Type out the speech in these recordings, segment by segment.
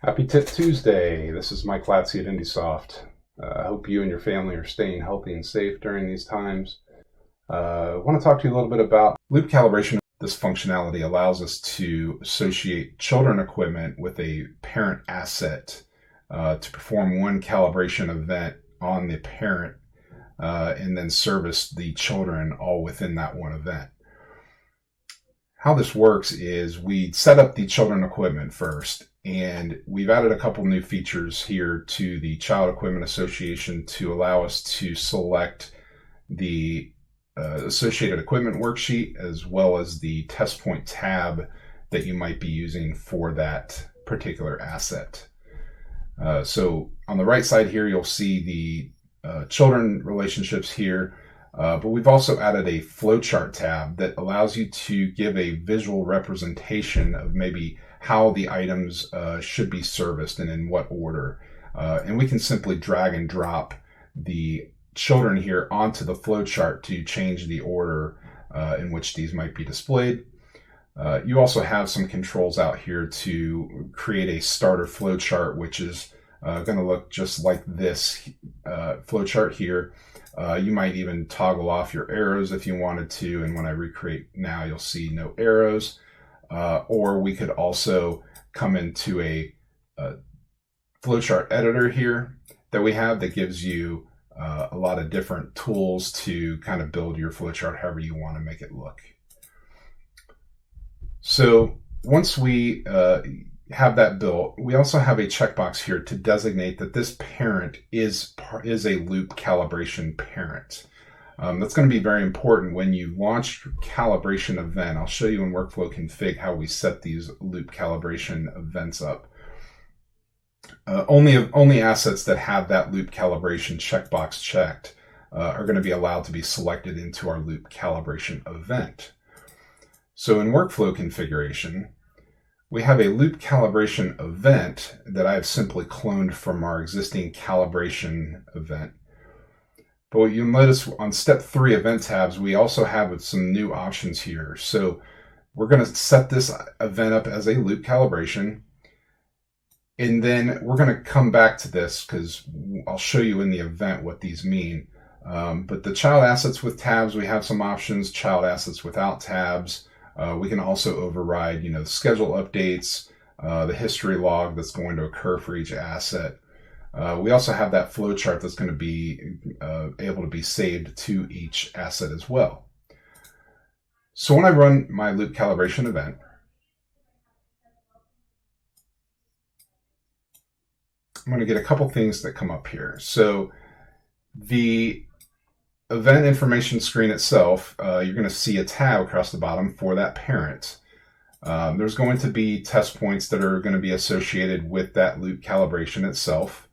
Happy Tip Tuesday. This is Mike Latzy at IndySoft. I hope you and your family are staying healthy and safe during these times. I want to talk to you a little bit about loop calibration. This functionality allows us to associate children equipment with a parent asset to perform one calibration event on the parent and then service the children all within that one event. How this works is we set up the children equipment first, and we've added a couple new features here to the Child Equipment Association to allow us to select the associated equipment worksheet as well as the test point tab that you might be using for that particular asset. So on the right side here, you'll see the children relationships here. But we've also added a flowchart tab that allows you to give a visual representation of maybe how the items should be serviced and in what order. And we can simply drag and drop the children here onto the flowchart to change the order in which these might be displayed. You also have some controls out here to create a starter flowchart, which is going to look just like this flowchart here. You might even toggle off your arrows if you wanted to, and when I recreate now, you'll see no arrows. Or we could also come into a flowchart editor here that we have that gives you a lot of different tools to kind of build your flowchart however you want to make it look. So once we have that built, we also have a checkbox here to designate that this parent is a loop calibration parent. That's going to be very important when you launch your calibration event. I'll show you in Workflow Config how we set these loop calibration events up. Only assets that have that loop calibration checkbox checked are going to be allowed to be selected into our loop calibration event. So in Workflow Configuration, we have a loop calibration event that I've simply cloned from our existing calibration event. But what you'll notice on step 3 event tabs, we also have some new options here. So we're going to set this event up as a loop calibration. And then we're going to come back to this because I'll show you in the event what these mean. But the child assets with tabs, we have some options. Child assets without tabs. We can also override, the schedule updates, the history log that's going to occur for each asset. We also have that flowchart that's going to be able to be saved to each asset as well. So when I run my loop calibration event, I'm going to get a couple things that come up here. So the event information screen itself, you're going to see a tab across the bottom for that parent. There's going to be test points that are going to be associated with that loop calibration itself.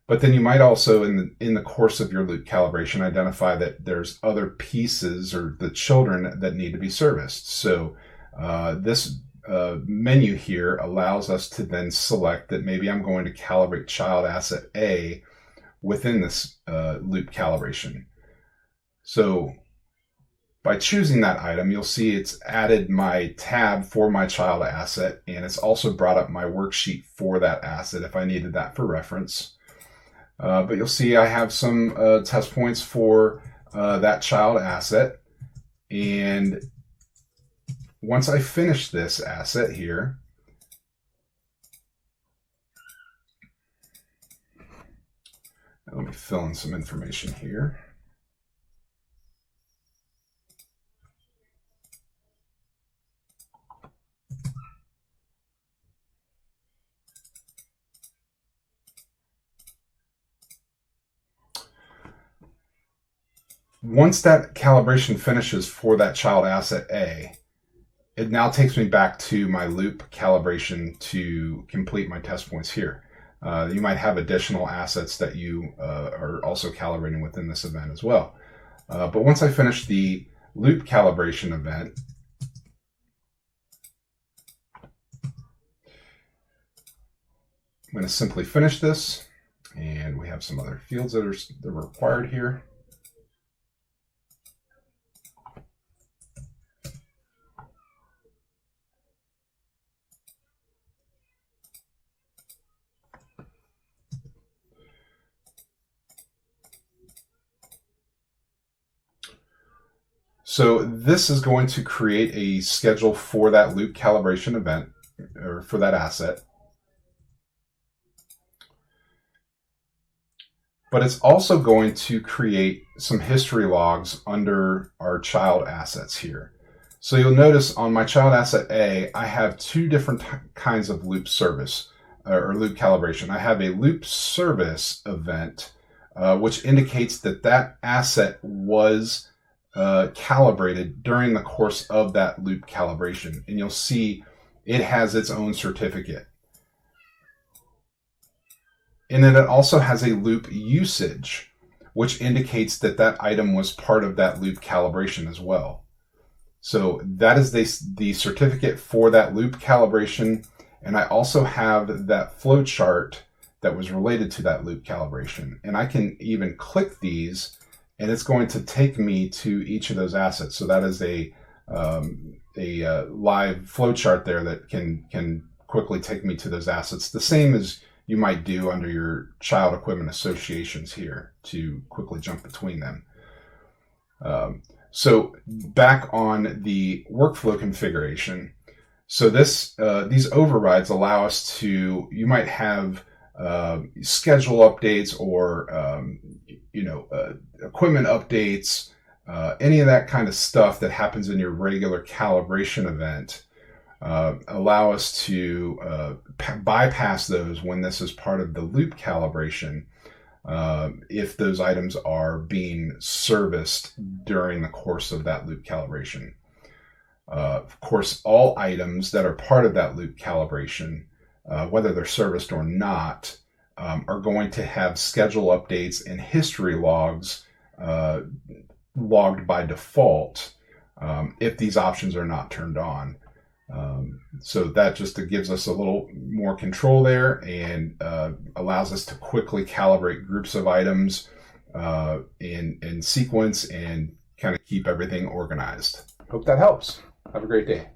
But then you might also, in the course of your loop calibration, identify that there's other pieces or the children that need to be serviced. So this menu here allows us to then select that maybe I'm going to calibrate child asset A within this loop calibration. So by choosing that item, you'll see it's added my tab for my child asset, and it's also brought up my worksheet for that asset if I needed that for reference. But you'll see I have some test points for that child asset. And once I finish this asset here, let me fill in some information here. Once that calibration finishes for that child asset A, it now takes me back to my loop calibration to complete my test points here. You might have additional assets that you are also calibrating within this event as well. But once I finish the loop calibration event, I'm going to simply finish this, and we have some other fields that are required here. So this is going to create a schedule for that loop calibration event, or for that asset. But it's also going to create some history logs under our child assets here. So you'll notice on my child asset A, I have two different kinds of loop service or loop calibration. I have a loop service event, which indicates that that asset was calibrated during the course of that loop calibration. And you'll see it has its own certificate. And then it also has a loop usage, which indicates that that item was part of that loop calibration as well. So that is the certificate for that loop calibration. And I also have that flow chart that was related to that loop calibration. And I can even click these, and it's going to take me to each of those assets. So that is a live flow chart there that can quickly take me to those assets. The same as you might do under your child equipment associations here to quickly jump between them. So back on the workflow configuration. So these overrides allow us to, you might have schedule updates or equipment updates, any of that kind of stuff that happens in your regular calibration event. Allow us to bypass those when this is part of the loop calibration, if those items are being serviced during the course of that loop calibration. Of course, all items that are part of that loop calibration, whether they're serviced or not, are going to have schedule updates and history logs logged by default if these options are not turned on. So that just gives us a little more control there and allows us to quickly calibrate groups of items in sequence and kind of keep everything organized. Hope that helps. Have a great day.